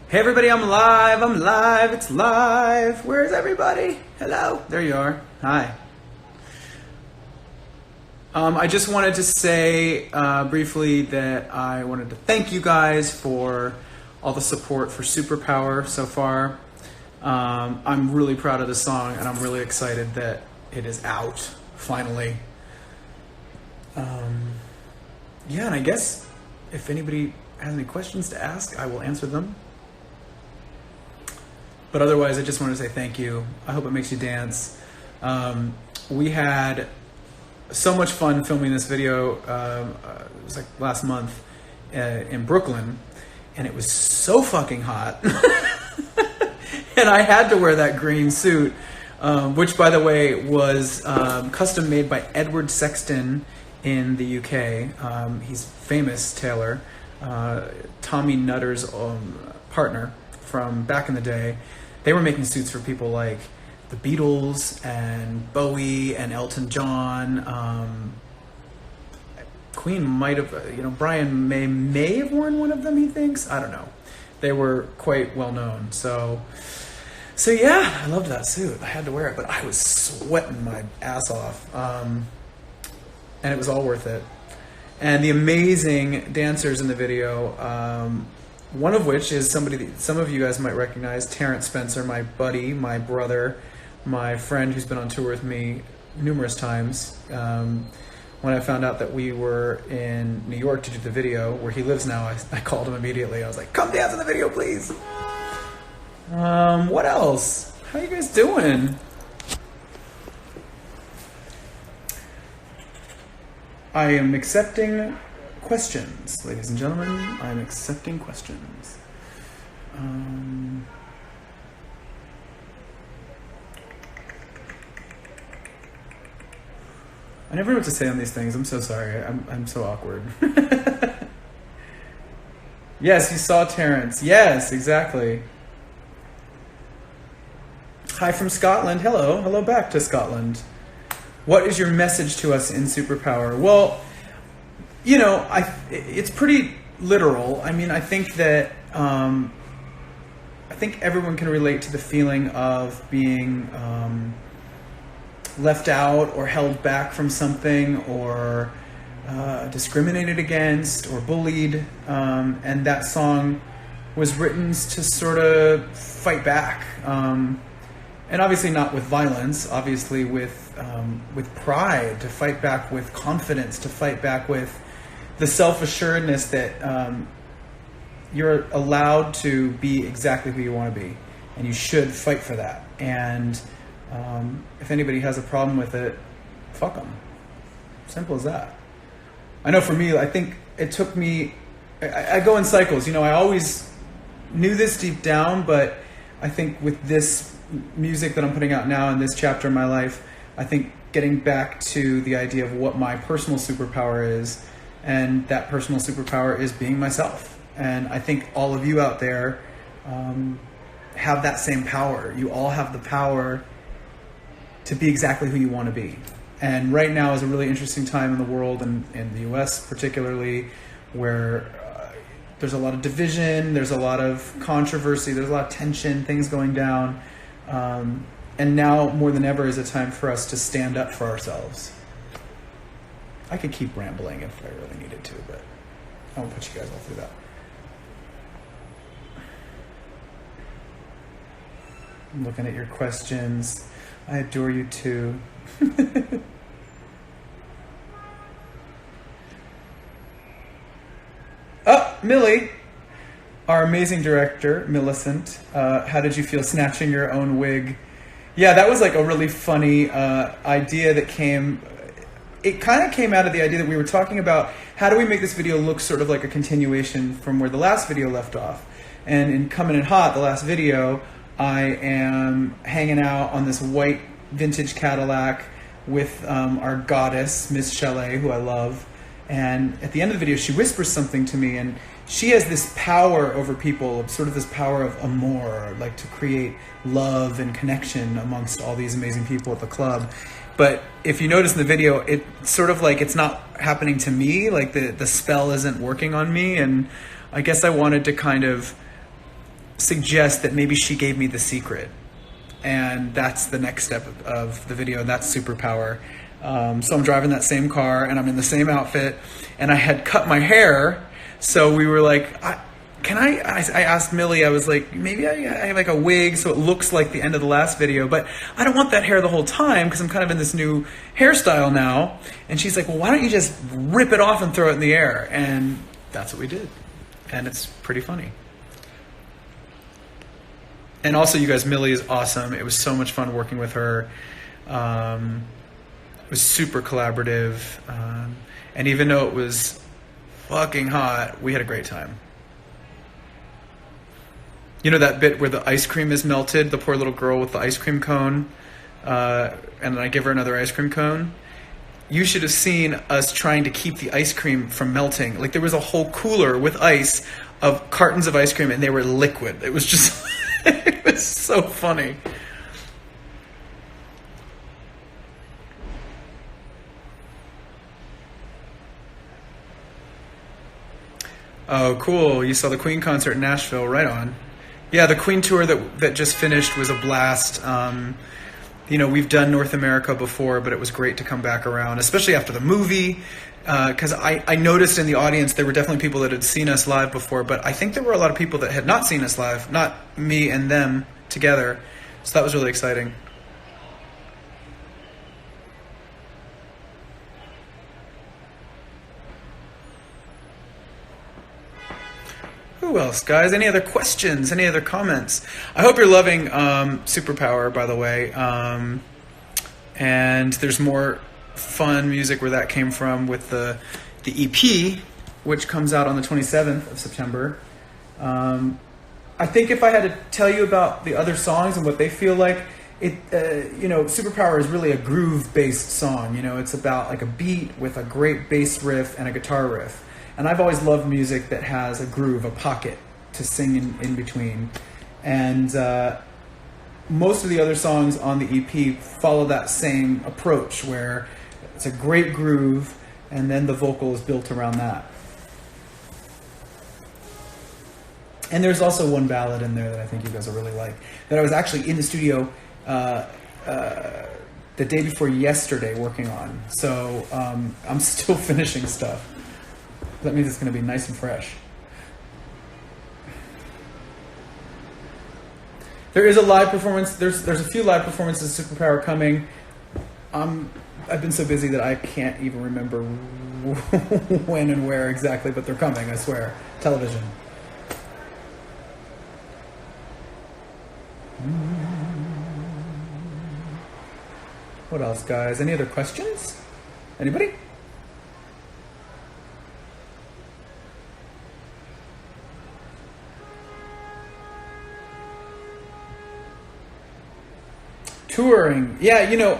Hey everybody, I'm live, it's live. Where's everybody? Hello, there you are. Hi. I just wanted to say briefly that I wanted to thank you guys for all the support for Superpower so far. I'm really proud of the song and I'm really excited that it is out, finally. Yeah, and I guess if anybody has any questions to ask, I will answer them. But otherwise, I just wanted to say thank you. I hope it makes you dance. We had so much fun filming this video. It was like last month in Brooklyn, and it was so fucking hot. And I had to wear that green suit, which, by the way, was custom made by Edward Sexton in the UK. He's a famous tailor, Tommy Nutter's partner from back in the day. They were making suits for people like the Beatles and Bowie and Elton John. Queen might have, Brian may have worn one of them, he thinks. I don't know. They were quite well known. So yeah, I loved that suit. I had to wear it, but I was sweating my ass off. And it was all worth it. And the amazing dancers in the video, one of which is somebody that some of you guys might recognize, Terrence Spencer, my buddy, my brother, my friend who's been on tour with me numerous times. When I found out that we were in New York to do the video, where he lives now, I called him immediately. I was like, come dance in the video, please. What else? How you guys doing? I am accepting questions, ladies and gentlemen. I'm accepting questions. I never know what to say on these things. I'm so sorry. I'm so awkward. Yes, you saw Terrence. Yes, exactly. Hi from Scotland. Hello. Hello back to Scotland. What is your message to us in Superpower? Well, it's pretty literal. I mean, I think that I think everyone can relate to the feeling of being left out or held back from something, or discriminated against or bullied. And that song was written to sort of fight back. And obviously not with violence, obviously with pride, to fight back with confidence, to fight back with the self-assuredness that you're allowed to be exactly who you want to be, and you should fight for that. And if anybody has a problem with it, fuck them. Simple as that. I know for me, I think it took me, I go in cycles, I always knew this deep down, but I think with this music that I'm putting out now in this chapter of my life, I think getting back to the idea of what my personal superpower is, and that personal superpower is being myself. And I think all of you out there have that same power. You all have the power to be exactly who you want to be. And right now is a really interesting time in the world, and in the US particularly, where there's a lot of division, there's a lot of controversy, there's a lot of tension, things going down. And now more than ever is a time for us to stand up for ourselves. I could keep rambling if I really needed to, but I won't put you guys all through that. I'm looking at your questions. I adore you too. Oh, Millie, our amazing director, Millicent. How did you feel snatching your own wig? Yeah, that was like a really funny idea that came. It kind of came out of the idea that we were talking about how do we make this video look sort of like a continuation from where the last video left off. And in Coming in Hot, the last video, I am hanging out on this white vintage Cadillac with our goddess, Miss Chalet, who I love. And at the end of the video, she whispers something to me, and she has this power over people, sort of this power of amour, like to create love and connection amongst all these amazing people at the club. But if you notice in the video, it's sort of like it's not happening to me, like the spell isn't working on me. And I guess I wanted to kind of suggest that maybe she gave me the secret. And that's the next step of the video. That's superpower. So I'm driving that same car and I'm in the same outfit, and I had cut my hair. So we were like, I asked Millie, I was like, maybe I have like a wig so it looks like the end of the last video, but I don't want that hair the whole time because I'm kind of in this new hairstyle now. And she's like, well, why don't you just rip it off and throw it in the air? And that's what we did. And it's pretty funny. And also, you guys, Millie is awesome. It was so much fun working with her. It was super collaborative. And even though it was fucking hot, we had a great time. You know that bit where the ice cream is melted, the poor little girl with the ice cream cone, and then I give her another ice cream cone? You should have seen us trying to keep the ice cream from melting. Like, there was a whole cooler with ice of cartons of ice cream, and they were liquid. It was just... it was so funny. Oh, cool. You saw the Queen concert in Nashville. Right on. Yeah, the Queen tour that just finished was a blast. You know, we've done North America before, but it was great to come back around, especially after the movie. Because I noticed in the audience there were definitely people that had seen us live before, but I think there were a lot of people that had not seen us live, not me and them together. So that was really exciting. Who else, guys? Any other questions? Any other comments? I hope you're loving Superpower, by the way. And there's more fun music where that came from with the EP, which comes out on the 27th of September. I think if I had to tell you about the other songs and what they feel like, you know, Superpower is really a groove-based song. You know, it's about like a beat with a great bass riff and a guitar riff. And I've always loved music that has a groove, a pocket to sing in between. And most of the other songs on the EP follow that same approach, where it's a great groove and then the vocal is built around that. And there's also one ballad in there that I think you guys will really like, that I was actually in the studio the day before yesterday working on. So I'm still finishing stuff. That means it's going to be nice and fresh. There is a live performance. There's a few live performances of Superpower coming. I've been so busy that I can't even remember when and where exactly, but they're coming, I swear. Television. What else, guys? Any other questions? Anybody? Touring, yeah, you know,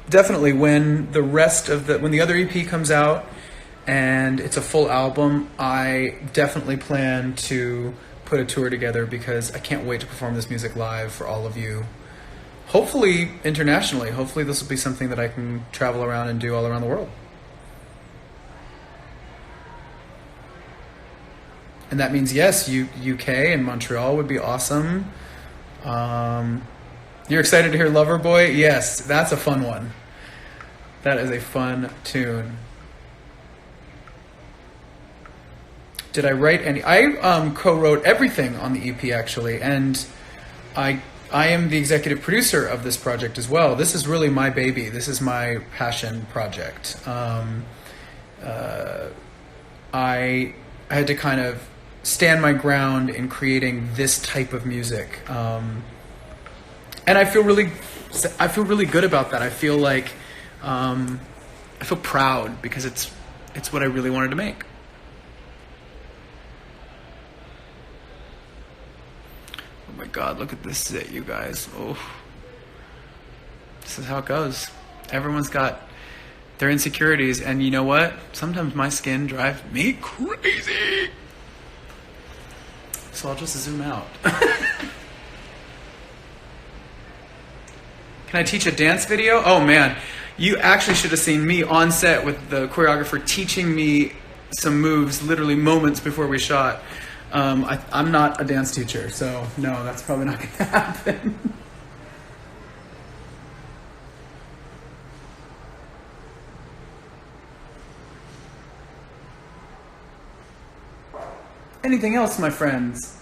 definitely when the other EP comes out and it's a full album, I definitely plan to put a tour together, because I can't wait to perform this music live for all of you. Hopefully internationally. Hopefully this will be something that I can travel around and do all around the world. And that means, yes, UK and Montreal would be awesome. You're excited to hear Loverboy? Yes, that's a fun one. That is a fun tune. Did I write any? I co-wrote everything on the EP, actually, and I am the executive producer of this project as well. This is really my baby. This is my passion project. I had to kind of stand my ground in creating this type of music. And I feel really good about that. I feel like, I feel proud, because it's what I really wanted to make. Oh my God, look at this zit, you guys. Oh, this is how it goes. Everyone's got their insecurities, and you know what? Sometimes my skin drives me crazy. So I'll just zoom out. Can I teach a dance video? Oh man, you actually should have seen me on set with the choreographer teaching me some moves literally moments before we shot. I'm not a dance teacher, so no, that's probably not going to happen. Anything else, my friends?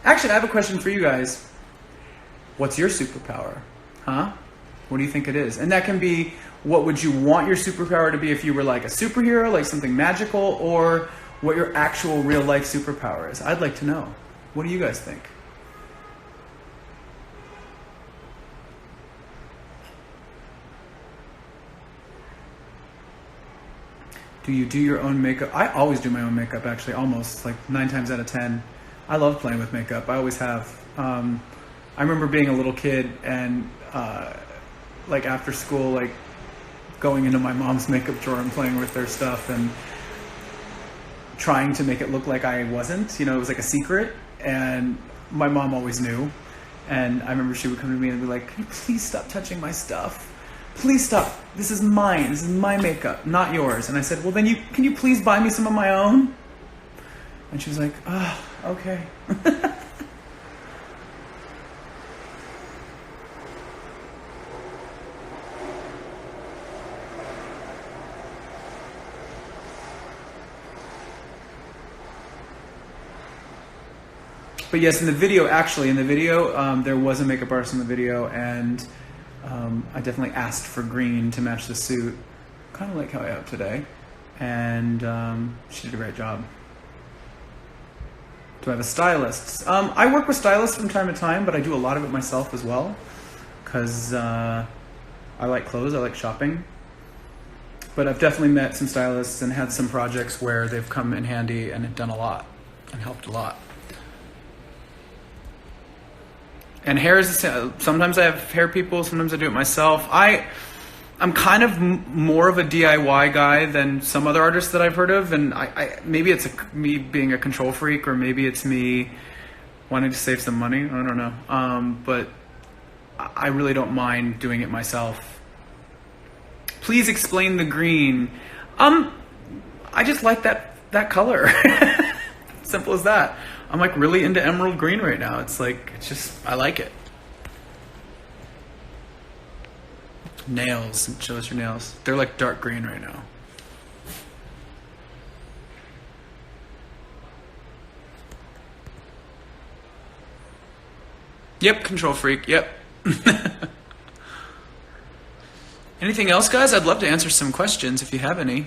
Actually, I have a question for you guys. What's your superpower? Huh? What do you think it is? And that can be, what would you want your superpower to be if you were like a superhero, like something magical, or what your actual real life superpower is? I'd like to know. What do you guys think? Do you do your own makeup? I always do my own makeup, actually, almost, like 9 times out of 10. I love playing with makeup. I always have. I remember being a little kid and like after school, like going into my mom's makeup drawer and playing with their stuff and trying to make it look like I wasn't. You know, it was like a secret, and my mom always knew. And I remember she would come to me and be like, "Can you please stop touching my stuff? Please stop. This is mine. This is my makeup, not yours." And I said, "Well, then can you please buy me some of my own?" And she was like, "Oh, okay." But yes, in the video, there was a makeup artist in the video, and I definitely asked for green to match the suit, kind of like how I have today, and she did a great job. Do I have a stylist? I work with stylists from time to time, but I do a lot of it myself as well, because I like clothes, I like shopping. But I've definitely met some stylists and had some projects where they've come in handy and have done a lot and helped a lot. And hair is the same. Sometimes I have hair people, sometimes I do it myself. I'm kind of more of a DIY guy than some other artists that I've heard of, and maybe it's me being a control freak, or maybe it's me wanting to save some money. I don't know. But I really don't mind doing it myself. Please explain the green. I just like that color. Simple as that. I'm like really into emerald green right now. It's just, I like it. Nails, show us your nails. They're like dark green right now. Yep, control freak, yep. Anything else, guys? I'd love to answer some questions if you have any.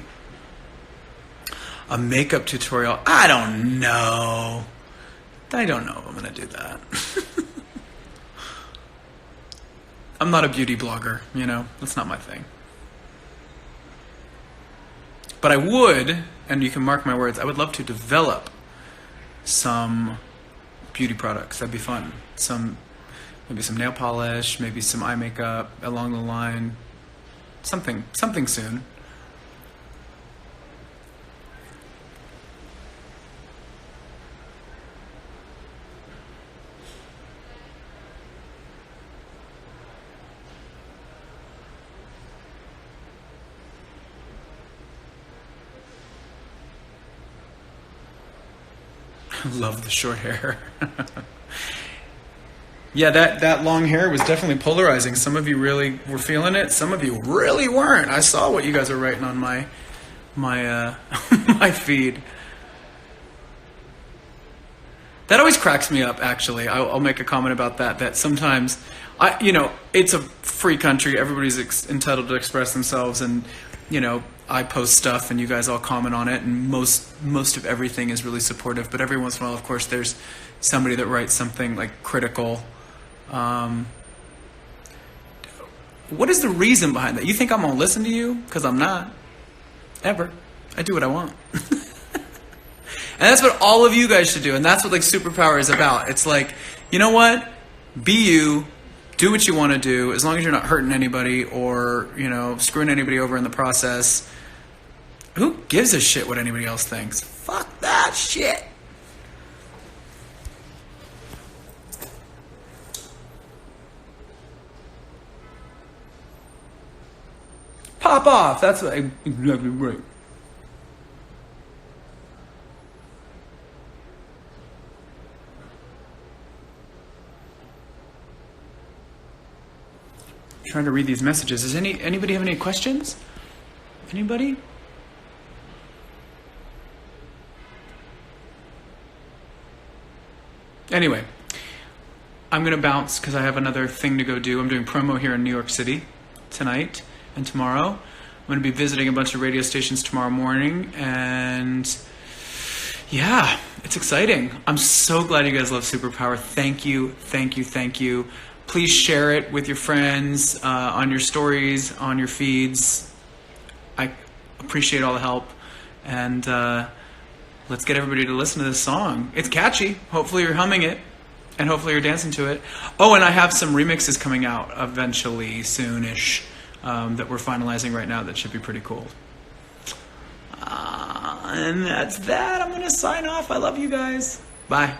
A makeup tutorial? I don't know. I don't know if I'm going to do that. I'm not a beauty blogger, you know? That's not my thing. But I would, and you can mark my words, I would love to develop some beauty products. That'd be fun. Maybe some nail polish, maybe some eye makeup along the line. Something soon. Love the short hair. Yeah, that long hair was definitely polarizing. Some of you really were feeling it. Some of you really weren't. I saw what you guys are writing on my my feed. That always cracks me up, actually. I'll make a comment about that. That sometimes, it's a free country. Everybody's entitled to express themselves, and I post stuff and you guys all comment on it, and most of everything is really supportive, but every once in a while, of course, there's somebody that writes something like critical. What is the reason behind that? You think I'm gonna listen to you? Because I'm not. Ever. I do what I want. And that's what all of you guys should do, and that's what superpower is about. It's like, you know what? Be you. Do what you want to do, as long as you're not hurting anybody or, screwing anybody over in the process. Who gives a shit what anybody else thinks? Fuck that shit. Pop off. That's exactly right. trying to read these messages. Does anybody have any questions? Anybody? Anyway, I'm going to bounce because I have another thing to go do. I'm doing promo here in New York City tonight and tomorrow. I'm going to be visiting a bunch of radio stations tomorrow morning, and yeah, it's exciting. I'm so glad you guys love Superpower. Thank you, thank you, thank you. Please share it with your friends, on your stories, on your feeds. I appreciate all the help, and let's get everybody to listen to this song. It's catchy. Hopefully you're humming it, and hopefully you're dancing to it. Oh, and I have some remixes coming out eventually, soonish, that we're finalizing right now that should be pretty cool. And that's that. I'm going to sign off. I love you guys. Bye.